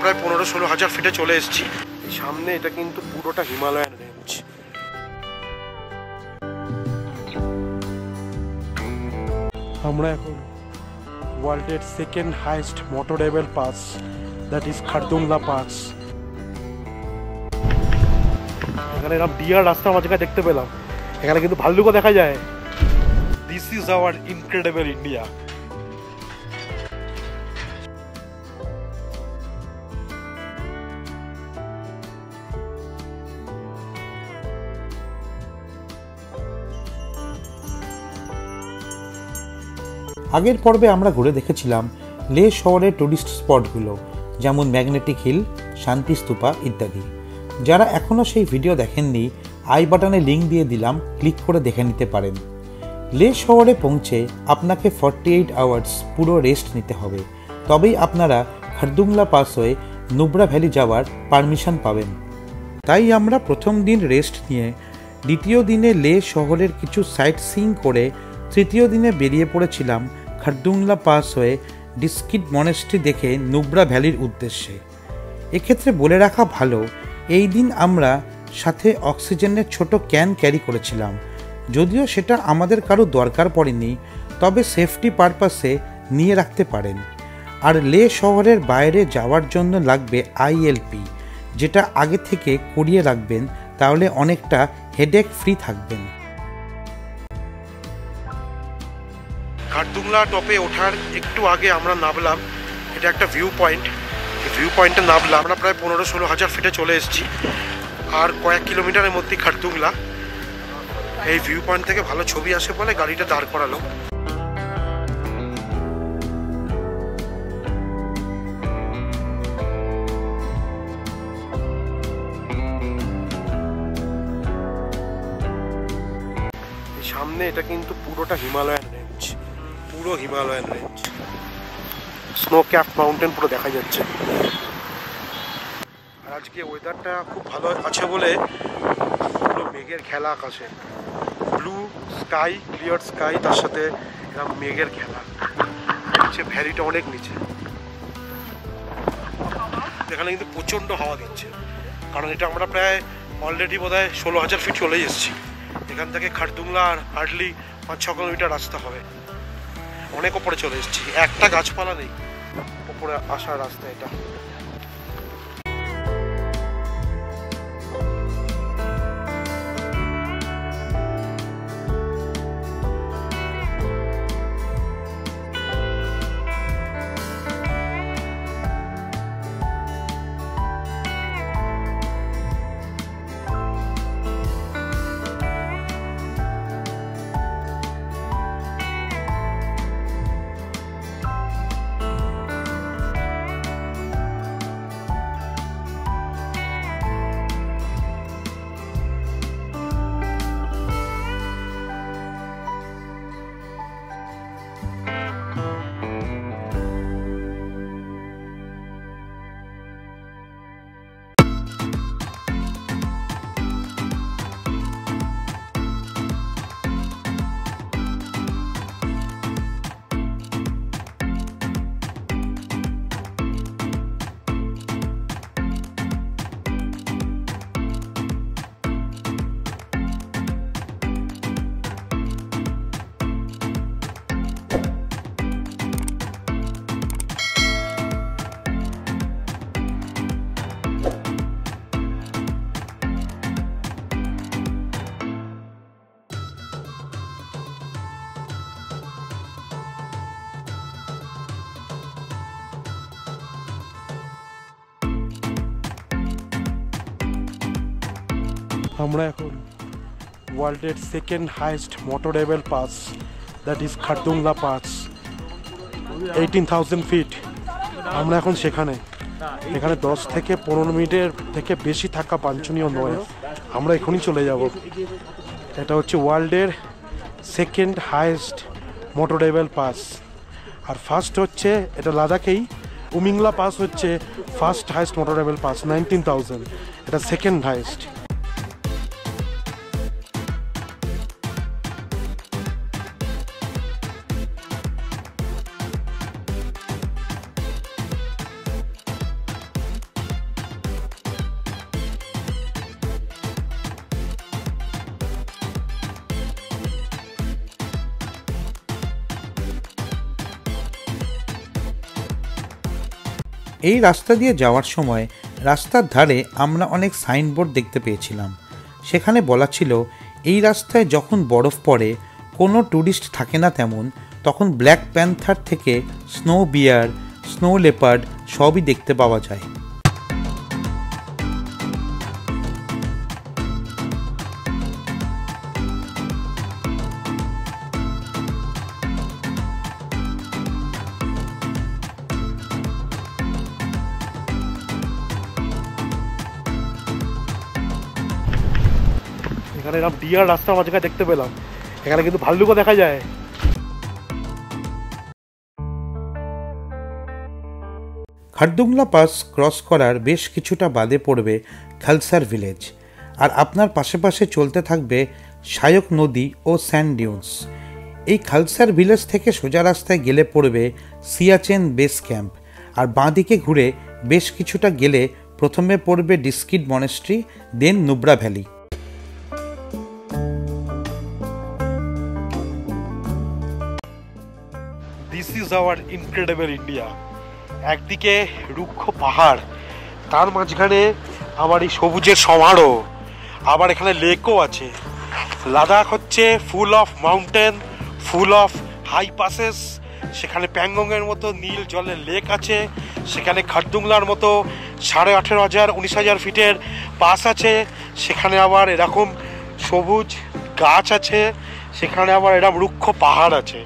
প্রায় 15-16 হাজার ফিটে চলে এসেছি। সামনে এটা কিন্তু পুরোটা হিমালয়ান রেঞ্জ। আমরা এখন ওয়ার্ল্ডের second highest motorable pass, that is Khardungla pass. এখানে এরকম ডিয়ার রাস্তা মাঝখানে দেখতে পেলাম, এখানে কিন্তু ভাল্লুকও দেখা যায়। This is our incredible India. আগের পর্বে আমরা ঘুরে দেখেছিলাম লে শহরের টুরিস্ট স্পটগুলো, যেমন ম্যাগনেটিক হিল, শান্তি স্তূপা ইত্যাদি। যারা এখনও সেই ভিডিও দেখেননি, আই বাটনে লিঙ্ক দিয়ে দিলাম, ক্লিক করে দেখে নিতে পারেন। লে শহরে পৌঁছে আপনাকে 48 আওয়ার্স পুরো রেস্ট নিতে হবে, তবেই আপনারা খারদুংলা পাস হয়ে নুব্রা ভ্যালি যাওয়ার পারমিশন পাবেন। তাই আমরা প্রথম দিন রেস্ট নিয়ে দ্বিতীয় দিনে লে শহরের কিছু সাইট সিইং করে তৃতীয় দিনে বেরিয়ে পড়েছিলাম খারদুংলা পাস হয়ে ডিস্কিট মনেস্ট্রি দেখে নুব্রা ভ্যালির উদ্দেশ্যে। এক্ষেত্রে বলে রাখা ভালো, এই দিন আমরা সাথে অক্সিজেনের ছোট ক্যান ক্যারি করেছিলাম, যদিও সেটা আমাদের কারো দরকার পড়েনি, তবে সেফটি পারপাসে নিয়ে রাখতে পারেন। আর লে শহরের বাইরে যাওয়ার জন্য লাগবে ILP, যেটা আগে থেকে করিয়ে রাখবেন, তাহলে অনেকটা হেডেক ফ্রি থাকবেন। খারদুংলা টপে ওঠার একটু আগে আমরা নামলাম, এটা একটা ভিউ পয়েন্ট। ভিউ পয়েন্টে নামলাম, আমরা প্রায় 15-16 হাজার ফিটে চলে এসেছি, আর কয়েক কিলোমিটারের মধ্যে খারদুংলা। এই ভিউ পয়েন্ট থেকে ভালো ছবি আসে বলে গাড়িটা দাঁড় করালো। সামনে এটা কিন্তু পুরোটা হিমালয়ান রেঞ্জ, পুরো Himalayan range, snow cap mountain পুরো দেখা যাচ্ছে। আর আজকে ওয়েদারটা খুব ভালো আছে বলে পুরো মেঘের খেলা আকাশে, ব্লু স্কাই, ক্লিয়ার স্কাই, তার সাথে এরকম মেঘের খেলা। নিচে ভ্যালিটা অনেক নিচে, এখানে কিন্তু প্রচণ্ড হাওয়া দিচ্ছে, কারণ এটা আমরা প্রায় অলরেডি বোধহয় 16 হাজার ফিট চলেই এসেছি। এখান থেকে খারদুংলা আর হার্ডলি 5-6 কিলোমিটার রাস্তা হবে। অনেক ওপরে চলে এসেছি, একটা গাছপালা নেই ওপরে আসার রাস্তা এটা। আমরা এখন ওয়ার্ল্ডের second highest motorable pass, that is Khardungla pass, 18,000 feet. আমরা এখন সেখানে, এখানে 10 থেকে 15 মিনিটের থেকে বেশি থাকা বাঞ্ছনীয় নয়, আমরা এখনই চলে যাব। এটা হচ্ছে ওয়ার্ল্ডের সেকেন্ড হাইয়েস্ট মোটরেবল পাস। আর ফার্স্ট হচ্ছে এটা লাদাখেই, উমিংলা পাস হচ্ছে ফার্স্ট হাইয়েস্ট মোটরেবল পাস 19,000, এটা সেকেন্ড হাইয়েস্ট। এই রাস্তা দিয়ে যাওয়ার সময় রাস্তার ধারে আমরা অনেক সাইনবোর্ড দেখতে পেয়েছিলাম। সেখানে বলা ছিল এই রাস্তায় যখন বরফ পড়ে, কোনো ট্যুরিস্ট থাকে না তেমন, তখন ব্ল্যাক প্যান্থার থেকে স্নো বিয়ার, স্নো লেপার্ড সবই দেখতে পাওয়া যায়। এখানে এরকম ডিয়ার রাস্তা আমার জায়গায় দেখতে পেলাম, এখানে কিন্তু ভাল্লুকও দেখা যায়। খারদুংলা পাস ক্রস করার বেশ কিছুটা বাদে পড়বে খালসার ভিলেজ, আর আপনার পাশে চলতে থাকবে শায়ক নদী ও স্যান্ড ডিউনস। এই খালসার ভিলেজ থেকে সোজা রাস্তায় গেলে পড়বে সিয়াচেন বেস ক্যাম্প, আর বাঁদিকে ঘুরে বেশ কিছুটা গেলে প্রথমে পড়বে Diskit monastery, then Nubra valley. This is our incredible India. একদিকে রুক্ষ পাহাড়, তার মাঝখানে আমার এই সবুজের সমারোহ, আবার এখানে লেকও আছে। লাদাখ হচ্ছে full of mountain, full of high passes. সেখানে প্যাংগংয়ের মতো নীল জলের লেক আছে, সেখানে খারদুংলার মতো 18,500 19,000 ফিটের পাস আছে, সেখানে আবার এরকম সবুজ গাছ আছে, সেখানে আবার এরকম রুক্ষ পাহাড় আছে।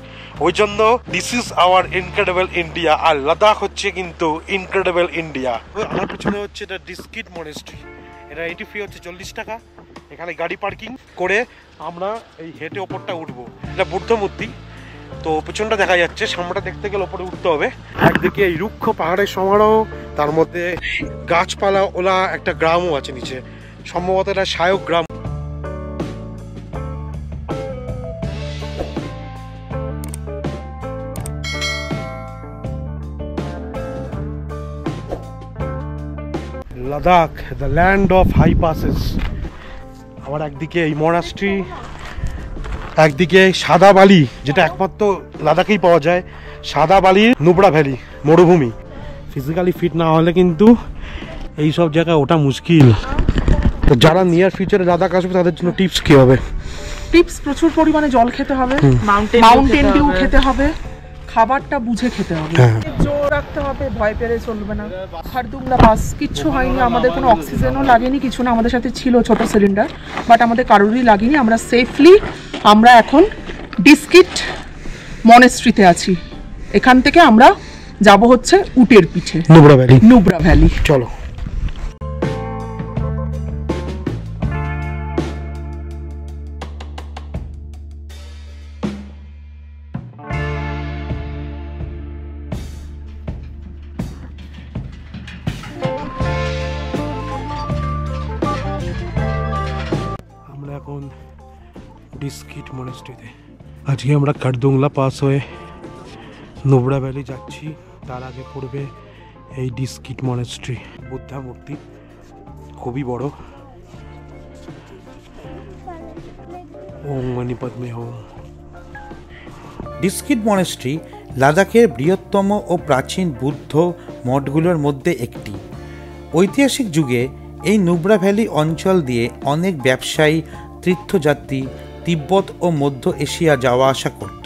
ওই জন্য this is our incredible India. আর লাদাখ হচ্ছে কিন্তু ইনক্রেডিবল ইন্ডিয়া। আমার পিছনে হচ্ছে এটা ডিস্কিট মনেস্ট্রি, এটা এন্ট্রি ফি হচ্ছে 40 টাকা। এখানে গাড়ি পার্কিং করে আমরা এই হেঁটে ওপরটা উঠবো। এটা বুদ্ধ মূর্তি, তো পেছনটা দেখা যাচ্ছে, সামনেটা দেখতে গেলে ওপরে উঠতে হবে। একদিকে এই রুক্ষ পাহাড়ের সমারোহ, তার মধ্যে গাছপালা ওলা একটা গ্রামও আছে নিচে, সম্ভবত এটা শায়ক গ্রাম। Ladakh, the land of high passes. আবার একদিকে এই মনাস্ট্রি, একদিকে সাদা বালি, যেটা একমাত্র লাদাখেই পাওয়া যায়, সাদা বালির নুব্রা ভ্যালি, মরুভূমি। ফিজিক্যালি ফিট না হলে কিন্তু এই সব জায়গায় ওটা মুশকিল। তো যারা নিয়ার ফিউচারে লাদাখ আসবে তাদের জন্য টিপস কি হবে? টিপস, প্রচুর পরিমাণে জল খেতে হবে, মাউন্টেন ডিউ খেতে হবে, খাবারটা বুঝে খেতে হবে, জোর রাখতে হবে, ভয় পেলে চলবে না। খারদুংলা পাস কিচ্ছু হয়নি, আমাদের কোনো অক্সিজেনও লাগেনি, কিছু না। আমাদের সাথে ছিল ছোট সিলিন্ডার, বাট আমাদের কারোরই লাগেনি। আমরা সেফলি, আমরা এখন ডিস্কিট মনেস্ট্রিতে আছি। এখান থেকে আমরা যাব হচ্ছে উটের পিঠে, নুব্রা ভ্যালি। চলো। এখন ডিস্কিট মনেস্ট্রিতে আজকে আমরা খারদুংলা পাস হয়ে নুব্রা ভ্যালি যাচ্ছি। তার আগে পড়বে এই ডিস্কিট মনেস্ট্রি, বুদ্ধা মূর্তি খুবই বড়। ওম মণি পদ্মে ওম। ডিস্কিট মনেস্ট্রি লাদাখের বৃহত্তম ও প্রাচীন বুদ্ধ মঠগুলোর মধ্যে একটি। ঐতিহাসিক যুগে এই নুব্রা ভ্যালি অঞ্চল দিয়ে অনেক ব্যবসায়ী, তীর্থযাত্রী তিব্বত ও মধ্য এশিয়া যাওয়া আসা করত।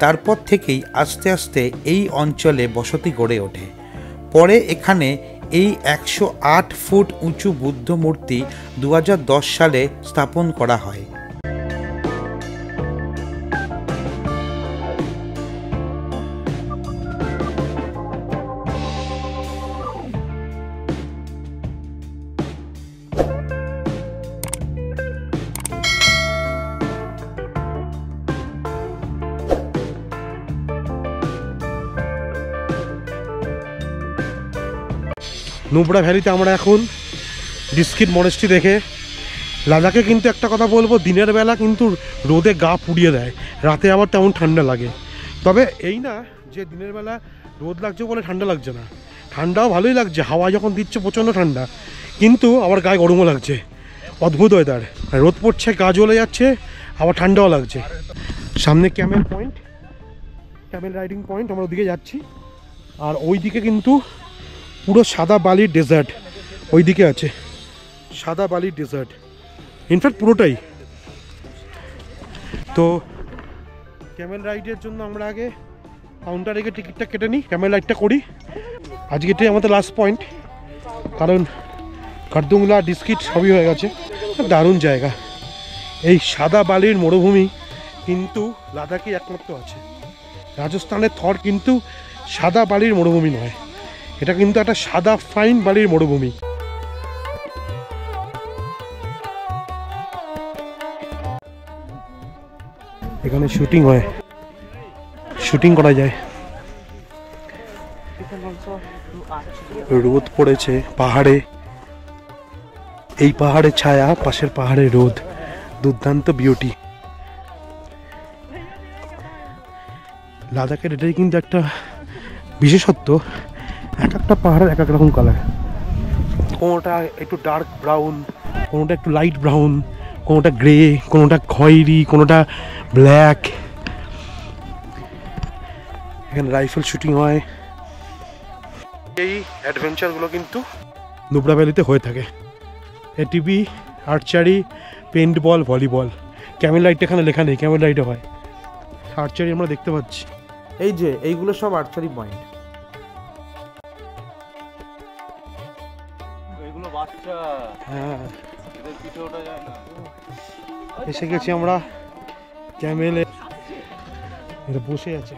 তারপর থেকেই আস্তে আস্তে এই অঞ্চলে বসতি গড়ে ওঠে। পরে এখানে এই 108 ফুট উঁচু বুদ্ধ মূর্তি 2010 সালে স্থাপন করা হয়। নুব্রা ভ্যালিতে আমরা এখন ডিস্কিট মনেস্ট্রি দেখে লাদাখে কিন্তু একটা কথা বলবো, দিনের বেলা কিন্তু রোদে গা পুড়িয়ে দেয়, রাতে আবার তেমন ঠান্ডা লাগে। তবে এই না যে দিনের বেলা রোদ লাগছে বলে ঠান্ডা লাগছে না, ঠান্ডাও ভালোই লাগছে, হাওয়া যখন দিচ্ছে প্রচণ্ড ঠান্ডা, কিন্তু আবার গায়ে গরমও লাগছে। অদ্ভুত ওয়েদার, রোদ পড়ছে, গা জ্বলে যাচ্ছে, আবার ঠান্ডাও লাগছে। সামনে Camel point, Camel riding point, আমরা ওদিকে যাচ্ছি। আর ওই দিকে কিন্তু পুরো সাদা বালির ডেজার্ট ওইদিকে আছে, সাদা বালির ডেজার্ট ইনফ্যাক্ট পুরোটাই। তো ক্যামেল রাইডের জন্য আমরা আগে কাউন্টারে গিয়ে টিকিটটা কেটে নিই, ক্যামেল রাইডটা করি। আজকে এটাই আমাদের লাস্ট পয়েন্ট, কারণ খারদুংলা ডিস্ট্রিক্ট সবই হয়ে গেছে। দারুণ জায়গা, এই সাদা বালির মরুভূমি কিন্তু লাদাখে একমাত্র আছে। রাজস্থানের থর কিন্তু সাদা বালির মরুভূমি নয়, এটা কিন্তু একটা সাদা ফাইন বালির মরুভূমি। এখানে শুটিং হয়, শুটিং করা যায়। রোদ পড়েছে পাহাড়ে, এই পাহাড়ের ছায়া, পাশের পাহাড়ে রোদ, দুর্দান্ত বিউটি। লাদাখের এটাই কিন্তু একটা বিশেষত্ব, এক একটা পাহাড়ের এক এক রকম কালার, কোনোটা একটু ডার্ক ব্রাউন, কোনোটা একটু লাইট ব্রাউন, কোনোটা গ্রে, কোনোটা খয়েরি, কোনোটা ব্ল্যাক। এখানে রাইফেল শুটিং হয়। এই অ্যাডভেঞ্চারগুলো কিন্তু নুব্রা ভ্যালিতে হয়ে থাকে। এটিপি, আর্চারি, পেন্ট বল, ভলিবল। ক্যামেল রাইড এখানে লেখা নেই, ক্যামেল রাইডে হয়। আর্চারি আমরা দেখতে পাচ্ছি, এই যে এইগুলো সব আর্চারি পয়েন্ট। হ্যাঁ, এসে গেছি আমরা ক্যামেলে, এটা বসে আছে।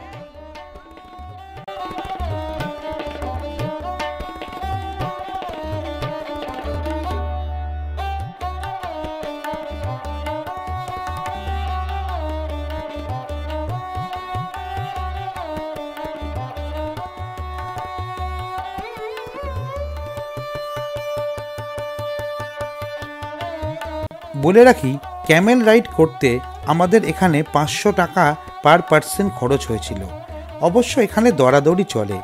বলে রাখি, ক্যামেল রাইড করতে আমাদের এখানে 500 টাকা পার পার্সন খরচ হয়েছিল। অবশ্য এখানে দরাদরি চলে,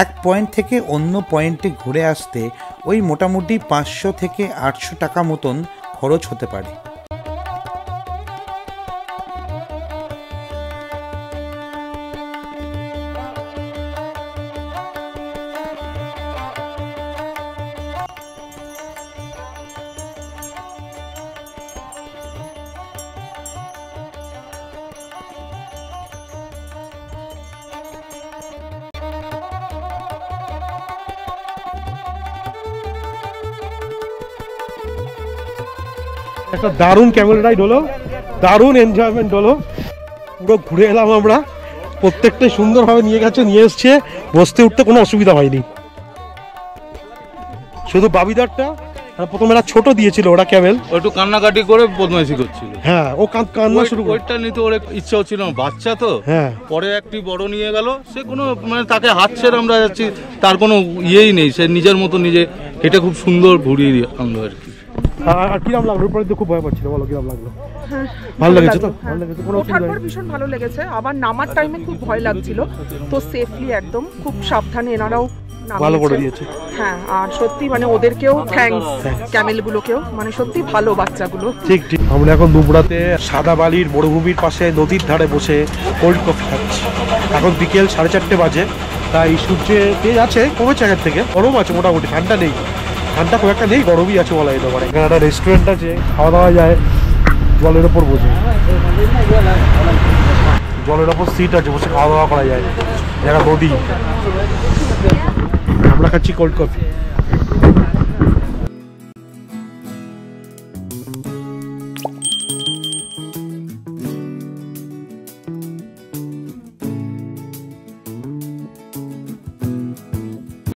এক পয়েন্ট থেকে অন্য পয়েন্টে ঘুরে আসতে ওই মোটামুটি 500 থেকে 800 টাকা মতন খরচ হতে পারে। একটা দারুণ ক্যামেল রাইড হলো, দারুণ এনজয়মেন্ট হলো, পুরো ঘুরে এলাম আমরা। প্রত্যেকটাই সুন্দরভাবে নিয়ে গেছে, নিয়ে এসছে, বসতে উঠতে কোনো অসুবিধা হয়নি। শুধু বাবিদারটা প্রথমে একটা ছোট দিয়েছিল ওরা ক্যামেল, একটু কান্নাকাটি করে বদমাইশি করছিল। হ্যাঁ, ও কান্না শুরু করে। ওইটা নিতে ওর ইচ্ছা হচ্ছিল না, বাচ্চা তো। হ্যাঁ, পরে একটি বড় নিয়ে গেল, সে কোনো মানে তাকে হাত ছেড়ে আমরা যাচ্ছি, তার কোনো ইয়েই নেই, সে নিজের মতো নিজে হেঁটে খুব সুন্দর ঘুরিয়ে আনলো আর কি। আর কিরম লাগলো? ওপরে তো খুব ভয় পাচ্ছিল, বলো কিরম লাগলো? ভালো লেগেছে তো? ভালো লেগেছে, কোনো ওঠার পর ভীষণ ভালো লেগেছে, আবার নামার টাইমে খুব ভয় লাগছিল, তো সেফলি একদম খুব সাবধানে এনারাও ভালো করে দিয়েছে। হ্যাঁ, আর সত্যি মানে ওদেরকেও থ্যাঙ্কস, ক্যামেলগুলোকেও, মানে সত্যি ভালো বাচ্চাগুলো। ঠিক ঠিক। আমরা এখন দুবরাতে সাদা বালির মরুভূমির পাশে নদীর ধারে বসে কোল্ড কফি খাচ্ছি। এখন বিকেল 4:30 বাজে, তাই সূর্যের তেজ আছে, কমেছে আগের থেকে, গরম আছে মোটামুটি, ঠান্ডা নেই, ঠান্ডা খুব একটা নেই, গরমই আছে বলা যেতে পারে। এখানে একটা রেস্টুরেন্ট আছে, খাওয়া দাওয়া যায় জলের ওপর বসে, জলের ওপর সিট আছে, বসে খাওয়া দাওয়া করা যায়, জায়গা নদী। আমরা খাচ্ছি কোল্ড কফি।